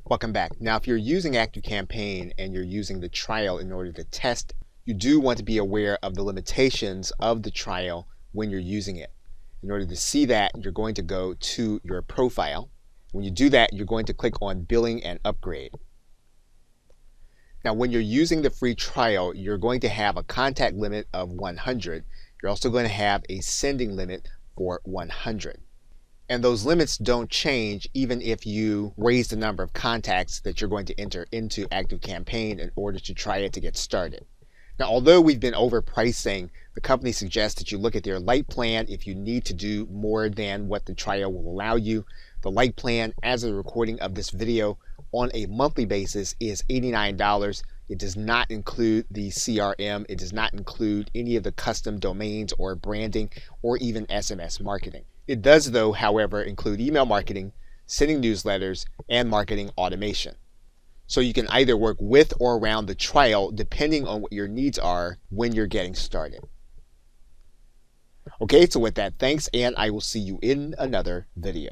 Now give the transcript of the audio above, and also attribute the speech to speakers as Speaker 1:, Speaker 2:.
Speaker 1: Welcome back. Now, if you're using ActiveCampaign and you're using the trial in order to test, you do want to be aware of the limitations of the trial when you're using it. In order to see that, you're going to go to your profile. When you do that, you're going to click on Billing and Upgrade. Now, when you're using the free trial, you're going to have a contact limit of 100. You're also going to have a sending limit for 100. And those limits don't change even if you raise the number of contacts that you're going to enter into ActiveCampaign in order to try it to get started. Now, although we've been overpricing, the company suggests that you look at their light plan if you need to do more than what the trial will allow you. The light plan, as of the recording of this video, on a monthly basis is $89. It does not include the CRM. It does not include any of the custom domains or branding or even SMS marketing. It does, though, however, include email marketing, sending newsletters, and marketing automation. So you can either work with or around the trial depending on what your needs are when you're getting started. Okay, so with that, thanks, and I will see you in another video.